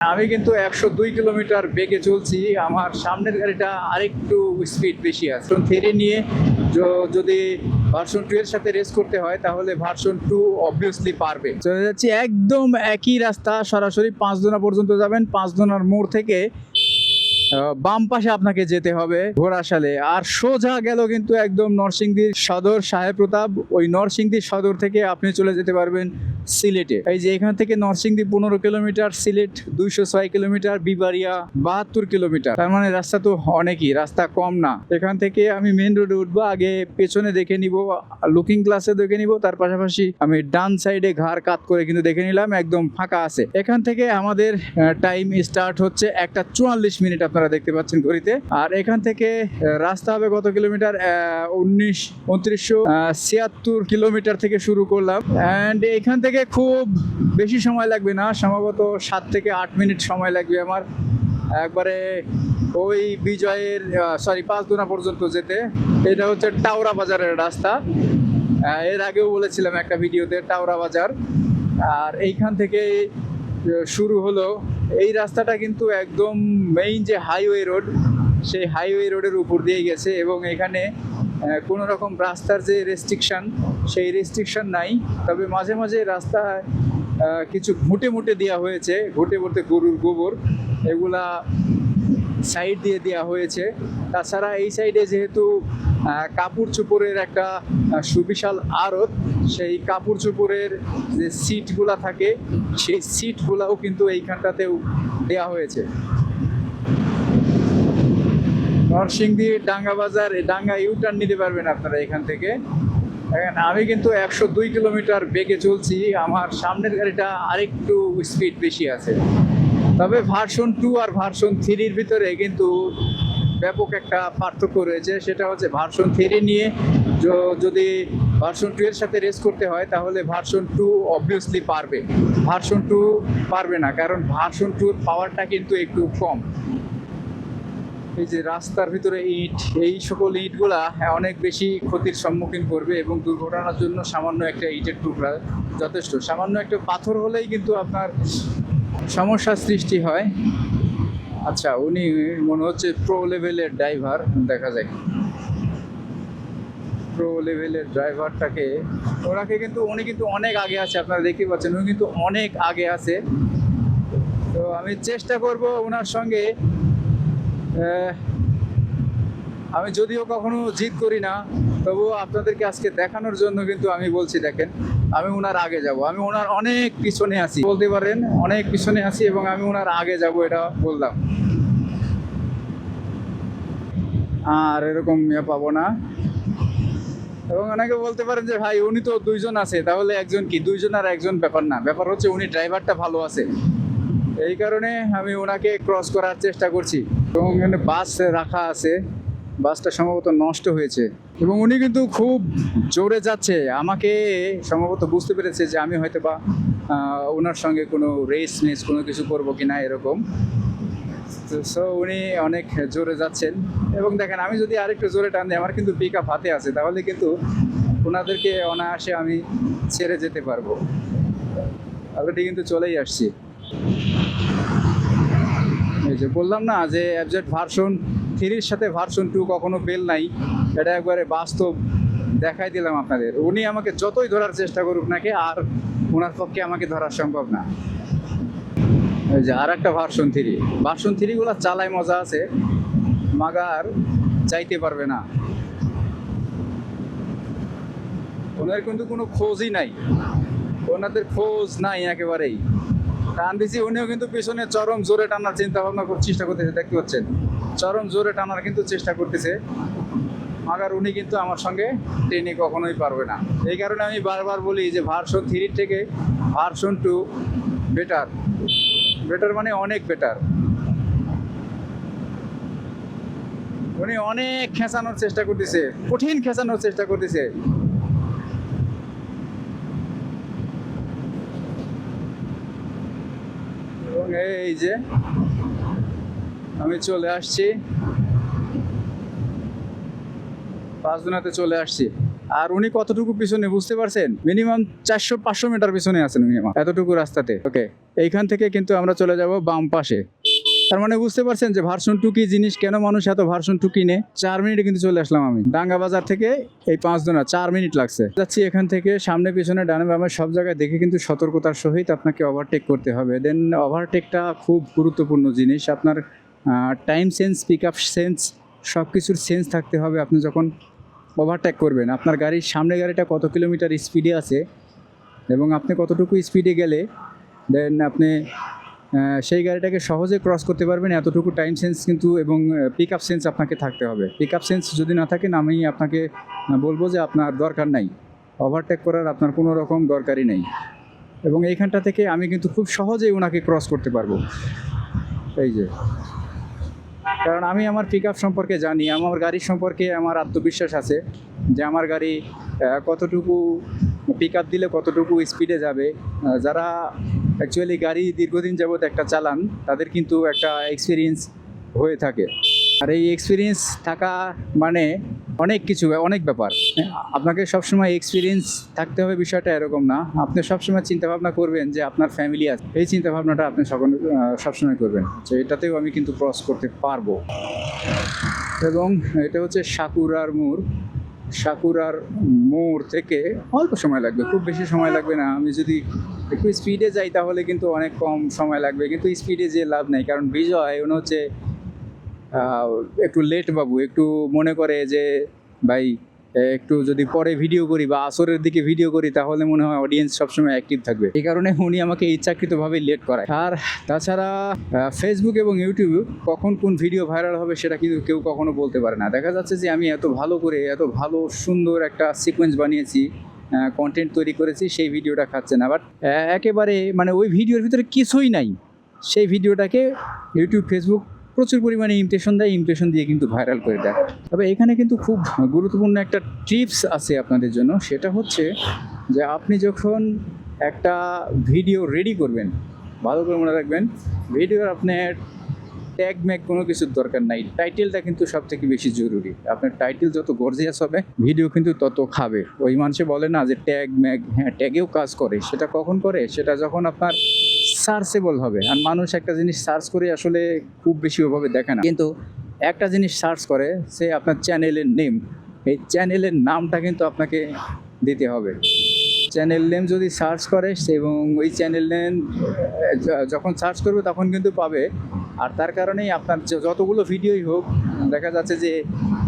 আমি কিন্তু 102 কিলোমিটার বেগে চলছি। আমার সামনের গাড়িটা আরেকটু স্পিড বেশি আছে। থ্রি নিয়ে যদি ভার্সন 2 এর সাথে রেস করতে হয় তাহলে ভার্সন 2 অবভিয়াসলি পারবে। চলে যাচ্ছি একদম একই রাস্তা, সরাসরি পাঁচদোনা পর্যন্ত যাবেন। পাঁচদোনার মোড় থেকে বাম পাশে আপনাকে যেতে হবে ঘোড়াশালে, আর সোজা গেল কিন্তু একদম নরসিংদী সদর সাহেব প্রতাপ। ওই নরসিংদী সদর থেকে আপনি চলে যেতে পারবেন সিলেটে। এই যে এখান থেকে Narsingdi 15 kilometre, Sylhet 206 kilometre, বিবাড়িয়া 72 kilometre. তার মানে রাস্তা তো অনেকই, রাস্তা কম না। এখান থেকে আমি মেন রোডে উঠবো, আগে পেছনে দেখে নিব, লুকিং গ্লাসে দেখে নিব, তার পাশাপাশি আমি ডান সাইডে ঘাড় কাত করে কিন্তু দেখে নিলাম একদম ফাঁকা আছে। এখান থেকে আমাদের টাইম স্টার্ট হচ্ছে 1:44 আপনারা দেখতে পাচ্ছেন ঘড়িতে। আর এখান থেকে রাস্তা হবে কত কিলোমিটার? 2976 কিলোমিটার থেকে শুরু করলাম। অ্যান্ড এখান থেকে খুব বেশি সময় লাগবে না, সম্ভবত 7 থেকে 8 মিনিট সময় লাগবে আমার একবারে ওই বিজয়ের পাঁচদোনা পর্যন্ত যেতে। এটা হচ্ছে টাওরা বাজারের রাস্তা। এর আগেও বলেছিলাম একটা ভিডিওতে টাওরা বাজার। আর এইখান থেকে শুরু হলো এই রাস্তাটা, কিন্তু একদম মেইন যে হাইওয়ে রোড, সেই হাইওয়ে রোডের উপর দিয়ে গেছে। এবং এখানে কোনো রকম রাস্তার যে রেস্ট্রিকশন, সেই রেস্ট্রিকশন নাই। তবে মাঝে মাঝে রাস্তায় কিছু ঘুঁটে মুটে দেওয়া হয়েছে, ঘুঁটে বলতে গরুর গোবর, এগুলা সাইড দিয়ে দেওয়া হয়েছে। তাছাড়া এই সাইডে যেহেতু কাপড় চোপড়ের একটা সুবিশাল আড়ত, সেই কাপড় চোপড়ের যে সিটগুলা থাকে সেই সিটগুলাও কিন্তু এইখানটাতেও দেওয়া হয়েছে। নরসিংদী ডাঙ্গা বাজার, ডাঙ্গা ইউটার্ন নিতে পারবেন আপনারা এখান থেকে। আমি কিন্তু 102 কিলোমিটার বেগে চলছি। আমার সামনের গাড়িটা আরেকটু স্পিড বেশি আছে। তবে ভার্সন 2 আর ভার্সন 3-র ভিতরে কিন্তু ব্যাপক একটা পার্থক্য রয়েছে। সেটা হচ্ছে ভার্সন 3 নিয়ে যদি ভার্সন 2 এর সাথে রেস করতে হয় তাহলে ভার্সন 2 অবভিয়াসলি পারবে। ভার্সন 2 পারবে না, কারণ ভার্সন 2-র পাওয়ারটা কিন্তু একটু কম। এই যে রাস্তার ভিতরে ইট, এই সকল ইটগুলা অনেক বেশি ক্ষতির সম্মুখীন করবে এবং দুর্ঘটনার জন্য সামান্য একটা ইটের টুকরা যথেষ্ট। সামান্য একটা পাথর হলেই কিন্তু আপনার সমস্যার সৃষ্টি হয়। আচ্ছা, উনি মনে হচ্ছে প্রো লেভেলের ড্রাইভার, দেখা যায় প্রো লেভেলের ড্রাইভারটাকে, উনি কিন্তু অনেক আগে আছে, আপনারা দেখতে পাচ্ছেন উনি কিন্তু অনেক আগে আছে। তো আমি চেষ্টা করব ওনার সঙ্গে, আমি যদিও কখনো জিত করি না, তবুও আপনাদেরকে আজকে দেখানোর জন্য কিন্তু আমি বলছি, দেখেন আমি ওনার আগে যাব। আমি ওনার অনেক পিছনে আছি বলতে পারেন, অনেক পিছনে আছি এবং আমি ওনার আগে যাব, এটা বললাম। আর এরকম পাবো না। এবং অনেকে বলতে পারেন যে ভাই উনি তো দুইজন আছে, তাহলে একজন কি? দুইজন আর একজন ব্যাপার না, ব্যাপার হচ্ছে উনি ড্রাইভারটা ভালো আছে। এই কারণে আমি ওনাকে ক্রস করার চেষ্টা করছি। এবং এখানে বাস রাখা আছে, বাসটা সম্ভবত নষ্ট হয়েছে এবং উনি কিন্তু খুব জোরে যাচ্ছে। আমাকে সম্ভবত বুঝতে পেরেছে যে আমি হয়তো বা ওনার সঙ্গে কোনো রেস কোনো কিছু করবো কিনা এরকম। সো উনি অনেক জোরে যাচ্ছেন এবং দেখেন আমি যদি আরেকটু জোরে টান দিই, আমার কিন্তু পিক আপ হাতে আছে, তাহলে কিন্তু ওনাদেরকে অনায়াসে আমি ছেড়ে যেতে পারবো। অলরেডি কিন্তু চলেই আসছি। এই যে বললাম না যে অ্যাবজেট ভার্সন 3-র সাথে ভার্সন 2 কখনো বেল নাই, এটা একবারে বাস্তব দেখাই দিলাম আপনাদের। উনি আমাকে যতই ধরার চেষ্টা করুক নাকি, আর ওনার পক্ষে আমাকে ধরা সম্ভব না। এই যে আর একটা ভার্সন 3, ভার্সন 3 চালায় মজা আছে, মাগার চাইতে পারবে না। ওনার কিন্তু কোনো খোঁজই নাই, ওনাদের খোঁজ নাই একেবারেই। টান দিছি, উনিও কিন্তু পিছনে চরম জোরে টানার চিন্তা ভাবনা চেষ্টা করতেছে, দেখতে পাচ্ছেন চরম জোরে টানার কিন্তু চেষ্টা করতেছে। মাগার উনি কিন্তু আমার সঙ্গে ট্রেনে কখনোই পারবে না। এই কারণে আমি বারবার বলি যে ভার্সন 3 থেকে ভার্সন 2 বেটার, বেটার মানে অনেক বেটার। উনি অনেক খেঁচানোর চেষ্টা করতেছে, কঠিন খেঁচানোর চেষ্টা করতেছে। এবং এই যে আমি চলে আসছি, পাঁচদোনাতে চলে আসছি। আর উনি কতটুকু পিছনে বুঝতে পারছেন? মিনিমাম 400-500 মিটার পিছনে আছেন উনি আমার, এতটুকু রাস্তাতে। ওকে, এইখান থেকে কিন্তু আমরা চলে যাব বাম পাশে। তার মানে বুঝতে পারছেন যে ভার্সন 2 কি জিনিস, কেন মানুষ এত ভার্সন 2 কিনে। 4 মিনিটে কিন্তু চলে আসলাম আমি ডাঙ্গা বাজার থেকে। এই 5 দোনা 4 মিনিট লাগছে। যাচ্ছি এখান থেকে, সামনে পিছনে ডানে বামে সব জায়গায় দেখে কিন্তু সতর্কতার সহিত আপনাকে ওভারটেক করতে হবে। দেন ওভারটেকটা খুব গুরুত্বপূর্ণ জিনিস। আপনার time sense, pick up sense, সব কিছুর সেন্স থাকতে হবে। আপনি যখন ওভারটেক করবেন, আপনার গাড়ির সামনে গাড়িটা কত কিলোমিটার স্পিডে আছে এবং আপনি কতটুকু স্পিডে গেলে দেন আপনি সেই গাড়িটাকে সহজে ক্রস করতে পারবেন, এতটুকু টাইম সেন্স কিন্তু এবং পিক আপ সেন্স আপনাকে থাকতে হবে। পিক আপ সেন্স যদি না থাকেন, আমি আপনাকে বলবো যে আপনার দরকার নাই, ওভারটেক করার আপনার কোনো রকম দরকারই নেই। এবং এইখানটা থেকে আমি কিন্তু খুব সহজেই ওনাকে ক্রস করতে পারবো। এই যে, কারণ আমি আমার পিক আপ সম্পর্কে জানি, আমার গাড়ির সম্পর্কে আমার আত্মবিশ্বাস আছে যে আমার গাড়ি কতটুকু পিক আপ দিলে কতটুকু স্পিডে যাবে। যারা অ্যাকচুয়ালি গাড়ি দীর্ঘদিন যাবৎ একটা চালান, তাদের কিন্তু একটা এক্সপিরিয়েন্স হয়ে থাকে। আর এই এক্সপিরিয়েন্স থাকা মানে অনেক কিছু, অনেক ব্যাপার। আপনাকে সবসময় এক্সপিরিয়েন্স থাকতে হবে বিষয়টা এরকম না। আপনি সবসময় চিন্তাভাবনা করবেন যে আপনার ফ্যামিলি আছে, এই চিন্তাভাবনাটা আপনি সবসময় করবেন। তো এটাতেও আমি কিন্তু ক্রস করতে পারবো। এবং এটা হচ্ছে সাকুরার মোড়। সাকুরার মোড় থেকে অল্প সময় লাগবে, খুব বেশি সময় লাগবে না। আমি যদি একটু স্পিডে যাই তাহলে কিন্তু অনেক কম সময় লাগবে, কিন্তু স্পিডে যে লাভ নেই। কারণ বিজয় উনি হচ্ছে একটু লেট বাবু, একটু মনে করে যে ভাই একটু যদি পরে ভিডিও করি বা আসরের দিকে ভিডিও করি তাহলে মনে হয় অডিয়েন্স সবসময় অ্যাক্টিভ থাকবে। এই কারণে উনি আমাকে ইচ্ছাকৃতভাবে লেট করায়। আর তাছাড়া ফেসবুক এবং ইউটিউব কখন কোন ভিডিও ভাইরাল হবে সেটা কিন্তু কেউ কখনো বলতে পারে না। দেখা যাচ্ছে যে আমি এত ভালো করে, এত ভালো সুন্দর একটা সিকোয়েন্স বানিয়েছি, কন্টেন্ট তৈরি করেছি, সেই ভিডিওটা খাচ্ছে না। বাট একেবারে মানে ওই ভিডিওর ভিতরে কিছুই নাই, সেই ভিডিওটাকে ইউটিউব, ফেসবুক প্রচুর পরিমাণে ইমপ্রেশন দেয়, ইমপ্রেশন দিয়ে কিন্তু ভাইরাল করে দেয়। তবে এখানে কিন্তু খুব গুরুত্বপূর্ণ একটা টিপস আছে আপনাদের জন্য, সেটা হচ্ছে যে আপনি যখন একটা ভিডিও রেডি করবেন, ভালো করে মনে রাখবেন, ভিডিওর আপনার ট্যাগ ম্যাগ কোনো কিছুর দরকার নাই। টাইটেলটা কিন্তু সব থেকে বেশি জরুরি। আপনার টাইটেল যত গর্জিয়াস হবে, ভিডিও কিন্তু তত খাবে। ওই মানুষে বলে না যে ট্যাগ ম্যাগ, হ্যাঁ ট্যাগেও কাজ করে। সেটা কখন করে? সেটা যখন আপনার সার্চেবল হবে। আর মানুষ একটা জিনিস সার্চ করে আসলে খুব বেশি ওভাবে দেখে না, কিন্তু একটা জিনিস সার্চ করে, সে আপনার চ্যানেলের নেম। এই চ্যানেলের নামটা কিন্তু আপনাকে দিতে হবে। চ্যানেল নেম যদি সার্চ করে এবং ওই চ্যানেল নেম যখন সার্চ করবে তখন কিন্তু পাবে। আর তার কারণেই আপনার যতগুলো ভিডিওই হোক, দেখা যাচ্ছে যে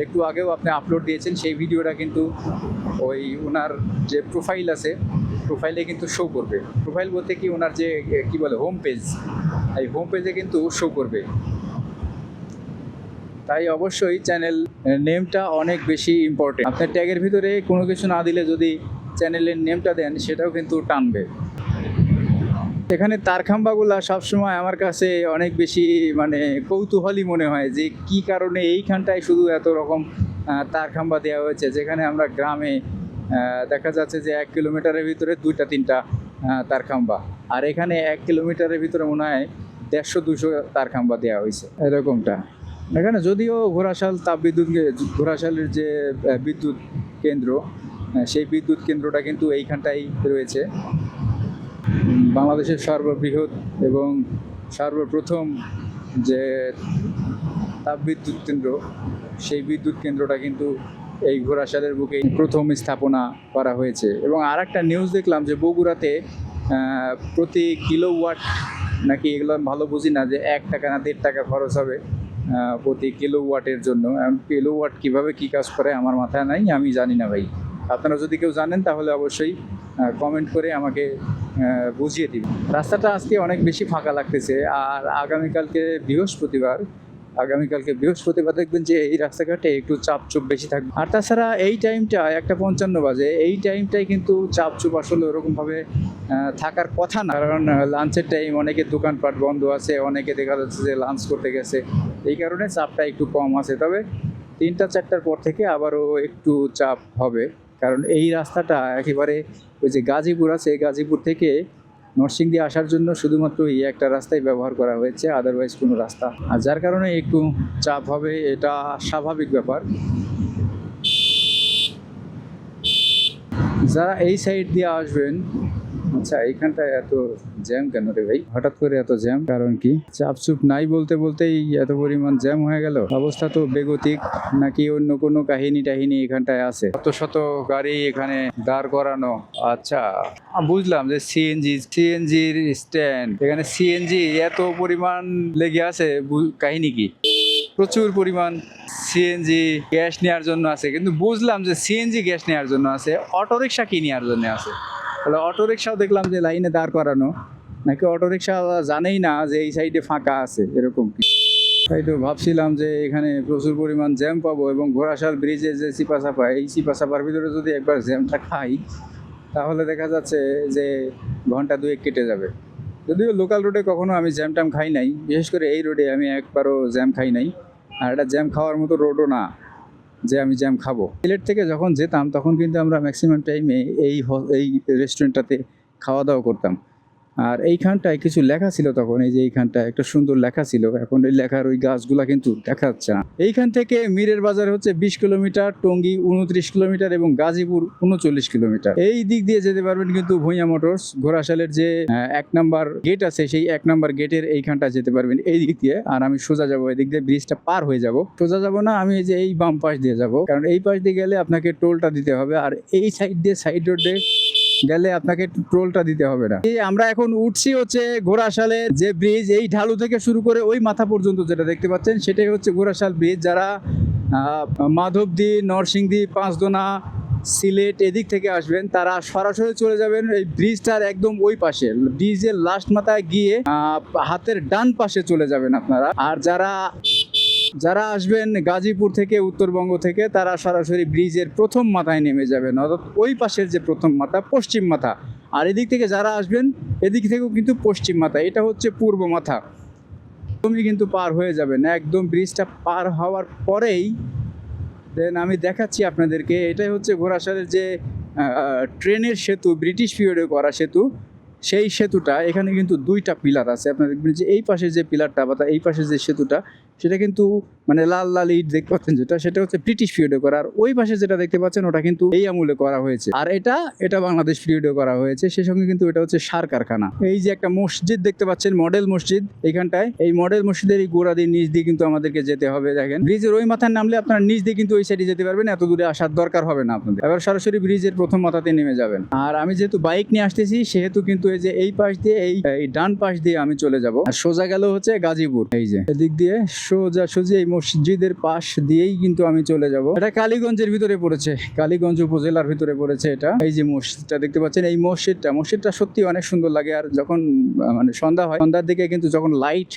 একটু আগেও আপনি আপলোড দিয়েছেন, সেই ভিডিওটা কিন্তু ওই ওনার যে প্রোফাইল আছে, প্রোফাইলে কিন্তু শো করবে। প্রোফাইল বলতে কি, ওনার যে কি বলে হোম পেজ, এই হোম পেজে কিন্তু শো করবে। তাই অবশ্যই চ্যানেল নেমটা অনেক বেশি ইম্পর্টেন্ট। আপনার ট্যাগের ভিতরে কোনো কিছু না দিলে যদি চ্যানেলের নেমটা দেন, সেটাও কিন্তু টানবে। এখানে তারখাম্বাগুলা সবসময় আমার কাছে অনেক বেশি মানে কৌতূহলী মনে হয় যে কি কারণে এইখানটায় শুধু এত রকম তারখাম্বা দেওয়া হয়েছে, যেখানে আমরা গ্রামে দেখা যাচ্ছে যে 1 কিলোমিটারের ভিতরে 2-3টা তারখাম্বা, আর এখানে 1 কিলোমিটারের ভিতরে মনে হয় 150-200 তারখাম্বা দেওয়া হয়েছে এরকমটা। এখানে যদিও ঘোড়াশাল তাপবিদ্যুৎ, ঘোড়াশালের যে বিদ্যুৎ কেন্দ্র, সেই বিদ্যুৎ কেন্দ্রটা কিন্তু এইখানটাই রয়েছে। বাংলাদেশের সর্ববৃহৎ এবং সর্বপ্রথম যে তাপবিদ্যুৎ কেন্দ্র, সেই বিদ্যুৎ কেন্দ্রটা কিন্তু এই ঘোড়াশালের বুকেই প্রথম স্থাপনা করা হয়েছে। এবং আর একটা নিউজ দেখলাম যে বগুড়াতে প্রতি কিলোওয়াট নাকি, এগুলো ভালো বুঝি না, যে 1 টাকা না 1.5 টাকা খরচ হবে প্রতি কিলোওয়াটের জন্য। কিলোওয়াট কীভাবে কী কাজ করে আমার মাথায় নাই, আমি জানি না ভাই। আপনারা যদি কেউ জানেন তাহলে অবশ্যই কমেন্ট করে আমাকে বুঝিয়ে দিবেন। রাস্তাটা আজকে অনেক বেশি ফাঁকা লাগতেছে। আর আগামীকালকে বৃহস্পতিবার দেখবেন যে এই রাস্তাঘাটে একটু চাপচুপ বেশি থাকবে। আর তাছাড়া এই টাইমটা 1:55 বাজে, এই টাইমটাই কিন্তু চাপচুপ আসলে ওরকমভাবে থাকার কথা না। কারণ লাঞ্চের টাইম, অনেকে দোকানপাট বন্ধ আছে, অনেকে দেখা যাচ্ছে যে লাঞ্চ করতে গেছে, এই কারণে চাপটা একটু কম আছে। তবে 3-4টার পর থেকে আবারও একটু চাপ হবে, কারণ এই রাস্তাটা একেবারে ওই যে গাজীপুর আছে, গাজীপুর থেকে নরসিংদী আসার জন্য শুধুমাত্র এই একটা রাস্তাই ব্যবহার করা হয়েছে, আদারওয়াইজ কোনো রাস্তা, আর যার কারণে একটু চাপ হবে, এটা স্বাভাবিক ব্যাপার। যারা এই সাইড দিয়ে আসবেন, আচ্ছা এইখানটায় এত জ্যাম কেন রে ভাই? হঠাৎ করে এত জ্যাম, কারণ কি? চাপচুপ নাই বলতে বলতেই এত পরিমাণ জ্যাম হয়ে গেল। অবস্থা তো বেগতিক, নাকি অন্য কোনো কাহিনী টাহিনী এখানটায় আছে? শত শত গাড়ি এখানে দাঁড় করানো। আচ্ছা, বুঝলাম যে সিএনজির স্ট্যান্ড, এখানে সিএনজি এত পরিমাণ লেগে আছে, কাহিনী কি? প্রচুর পরিমাণ সিএনজি গ্যাস নেওয়ার জন্য আছে, কিন্তু বুঝলাম যে সিএনজি গ্যাস নেওয়ার জন্য আছে, অটোরিকশা কি নেওয়ার জন্য আছে? তাহলে অটোরিকশাও দেখলাম যে লাইনে দাঁড় করানো, নাকি অটোরিকশা জানেই না যে এই সাইডে ফাঁকা আছে, এরকম কি? তাই তো ভাবছিলাম যে এখানে প্রচুর পরিমাণ জ্যাম পাবো, এবং ঘোড়াশাল ব্রিজে যে চিপা চাপা, এই চিপা চাপার ভিতরে যদি একবার জ্যামটা খাই, তাহলে দেখা যাচ্ছে যে ঘন্টা দুয়েক কেটে যাবে। যদিও লোকাল রোডে কখনো আমি জ্যাম ট্যাম খাই নাই, বিশেষ করে এই রোডে আমি একবারও জ্যাম খাই নাই। আর এটা জ্যাম খাওয়ার মতো রোডও না যে আমি জ্যাম খাবো। সিলেট থেকে যখন যেতাম তখন কিন্তু আমরা ম্যাক্সিমাম টাইমে এই রেস্টুরেন্টটাতে খাওয়া দাওয়া করতাম। আর এইখানটায় কিছু লেখা ছিল তখন, এই যে এইখানটায় একটা সুন্দর লেখা ছিল, এখন এই লেখার ওই গাছগুলা কিন্তু দেখা যাচ্ছে না। এইখান থেকে মীরের বাজার হচ্ছে 20 কিলোমিটার, টঙ্গী 29 কিলোমিটার এবং গাজীপুর 39 কিলোমিটার। এই দিক দিয়ে যেতে পারবেন কিন্তু ভূঁইয়া মোটরস, ঘোড়াশালের যে 1 নাম্বার গেট আছে, সেই 1 নাম্বার গেটের এইখানটা যেতে পারবেন এই দিক দিয়ে। আর আমি সোজা যাবো, এদিক দিয়ে ব্রিজটা পার হয়ে যাব। সোজা যাবো না, আমি এই যে এই বাম পাশ দিয়ে যাব, কারণ এই পাশ দিয়ে গেলে আপনাকে টোলটা দিতে হবে, আর এই সাইড দিয়ে সাইড রোডে গেলে আপনাকে টোলটা দিতে হবে না। এই আমরা এখন উঠছি হচ্ছে ঘোড়াশালের যে ব্রিজ, এই ঢালু থেকে শুরু করে ওই মাথা পর্যন্ত যেটা দেখতে পাচ্ছেন, সেটাই হচ্ছে ঘোড়াশাল ব্রিজ। যারা মাধবদী, নরসিংদী, পাঁচদোনা, সিলেট এদিক থেকে আসবেন, তারা সরাসরি চলে যাবেন এই ব্রিজটার একদম ওই পাশে, ব্রিজের লাস্ট মাথায় গিয়ে হাতের ডান পাশে চলে যাবেন আপনারা। আর যারা আসবেন গাজীপুর থেকে, উত্তরবঙ্গ থেকে, তারা সরাসরি ব্রিজের প্রথম মাথায় নেমে যাবেন, অর্থাৎ ওই পাশের যে প্রথম মাথা, পশ্চিম মাথা। আর এদিক থেকে যারা আসবেন, এদিক থেকেও কিন্তু পশ্চিম মাথা, এটা হচ্ছে পূর্ব মাথা। তুমি কিন্তু পার হয়ে যাবেন, একদম ব্রিজটা পার হওয়ার পরেই দেন আমি দেখাচ্ছি আপনাদেরকে। এটাই হচ্ছে ঘোড়াশালের যে ট্রেনের সেতু, ব্রিটিশ পিরিয়ডে করা সেতু, সেই সেতুটা। এখানে কিন্তু 2টা পিলার আছে, আপনারা দেখবেন যে এই পাশে যে পিলারটা বা এই পাশে যে সেতুটা, সেটা কিন্তু মানে লাল লাল ইট দেখতে পাচ্ছেন যেটা, সেটা হচ্ছে ব্রিটিশ পিরিয়ডে করা। আর ওই পাশে যেটা দেখতে পাচ্ছেন, ওটা কিন্তু এই আমলে করা হয়েছে। আর এটা বাংলাদেশ পিরিয়ডে করা হয়েছে। সেই সঙ্গে কিন্তু এটা হচ্ছে সার কারখানা। এই যে একটা মসজিদ দেখতে পাচ্ছেন, মডেল মসজিদ, এইখানটায় এই মডেল মসজিদের এই গোড়া দিয়ে নিচ দিয়ে কিন্তু আমাদেরকে যেতে হবে। দেখেন ব্রিজের ওই মাথায় নামলে আপনারা নিচ দিয়ে কিন্তু ওই সাইডে যেতে পারবেন, এত দূরে আসার দরকার হবে না আপনাদের। এবার সরাসরি ব্রিজের প্রথম মাথাতে নেমে যাবেন। আর আমি যেহেতু বাইক নিয়ে আসতেছি, সেহেতু কিন্তু এই যে এই পাশ দিয়ে, এই ডান পাশ দিয়ে আমি চলে যাব। আর সোজা গেল হচ্ছে গাজীপুর, এই যে এদিক দিয়ে সোজা এই মসজিদের পাশ দিয়েই কিন্তু আমি চলে যাব। এটা কালীগঞ্জের ভিতরে পড়েছে, কালীগঞ্জ উপজেলার ভিতরে পড়েছে এটা। এই যে মসজিদটা দেখতে পাচ্ছেন, এই মসজিদটা সত্যি অনেক সুন্দর লাগে। আর যখন মানে সন্ধ্যা হয়, সন্ধ্যার দিকে কিন্তু যখন লাইট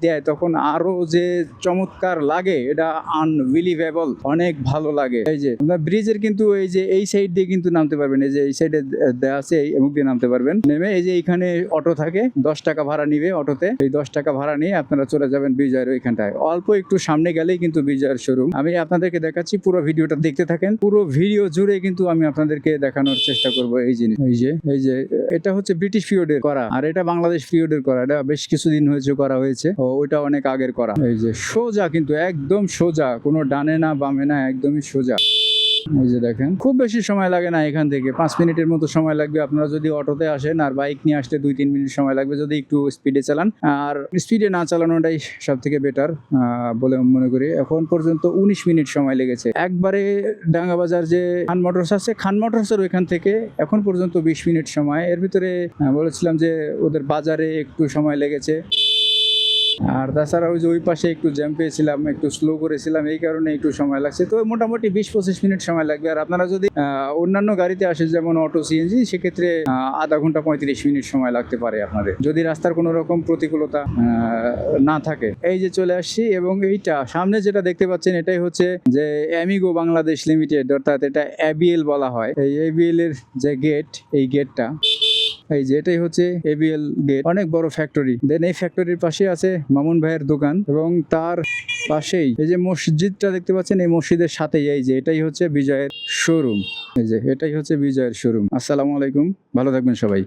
দেয়, তখন আরো যে চমৎকার লাগে, এটা আনবিলিভেবল, অনেক ভালো লাগে। এই যে ব্রিজের কিন্তু এই যে এই সাইড দিয়ে কিন্তু নামতে পারবেন, এই যে এই সাইডে দেওয়া আছে, এই মুখ দিয়ে নামতে পারবেন। নেমে এই যে এইখানে অটো থাকে, 10 টাকা ভাড়া নিবে অটোতে। এই 10 টাকা ভাড়া নিয়ে আপনারা চলে যাবেন বিজয়ের ওইখানটায়। অল্প একটু সামনে গেলেই কিন্তু বিজয়ের শোরুম। আমি আপনাদেরকে দেখাচ্ছি, পুরো ভিডিওটা দেখতে থাকেন। পুরো ভিডিও জুড়ে কিন্তু আমি আপনাদেরকে দেখানোর চেষ্টা করব এই জিনিস। এই যে এটা হচ্ছে ব্রিটিশ পিরিয়ডের করা, আর এটা বাংলাদেশ পিরিয়ডের করা। এটা বেশ কিছুদিন হয়েছে করা হয়েছে, ওইটা অনেক আগের করা। এই যে সোজা, কিন্তু একদম সোজা, কোনো ডানে না বামে না, একদমই সোজা। এই যে দেখেন, খুব বেশি সময় লাগে না, এখান থেকে 5 মিনিটের মতো সময় লাগবে। আপনারা যদি অটোতে আসেন, আর বাইক নিয়ে আসলে 2-3 মিনিট সময় লাগবে যদি একটু স্পিডে চালান। আর স্পিডে না চালানোটাই সব থেকে বেটার বলে মনে করি। এখন পর্যন্ত 19 মিনিট সময় লেগেছে। একবারে ডাঙ্গাবাজার যে খান মোটরস আছে, খান মোটরসের ওইখান থেকে এখন পর্যন্ত 20 মিনিট সময়। এর ভিতরে বলেছিলাম যে ওদের বাজারে একটু সময় লেগেছে। আর তাছাড়া ওই যে ওই পাশে একটু জ্যাম পেয়েছিলাম, একটু স্লো করেছিলাম, এই কারণে একটু সময় লাগছে। তো মোটামুটি 20-25 মিনিট সময় লাগবে। আর আপনারা যদি অন্যান্য গাড়িতে আসে, যেমন অটো, সিএনজি, সেক্ষেত্রে আধা ঘন্টা 35 মিনিট সময় লাগতে পারে আপনাদের, যদি রাস্তার কোনো রকম প্রতিকূলতা না থাকে। এই যে চলে আসছি, এবং এইটা সামনে যেটা দেখতে পাচ্ছেন, এটাই হচ্ছে যে অ্যামিগো বাংলাদেশ লিমিটেড, অর্থাৎ এটা এবিএল বলা হয়। এই এবিএল এর যে গেট, এই গেটটা, এই যে এটাই হচ্ছে এবিএল গেট, অনেক বড় ফ্যাক্টরি। দেন এই ফ্যাক্টরির পাশে আছে মামুন ভাইয়ের দোকান, এবং তার পাশেই এই যে মসজিদটা দেখতে পাচ্ছেন, এই মসজিদের সাথেই এই যে এটাই হচ্ছে বিজয়ের শোরুম। এই যে এটাই হচ্ছে বিজয়ের শোরুম। আসসালামু আলাইকুম, ভালো থাকবেন সবাই।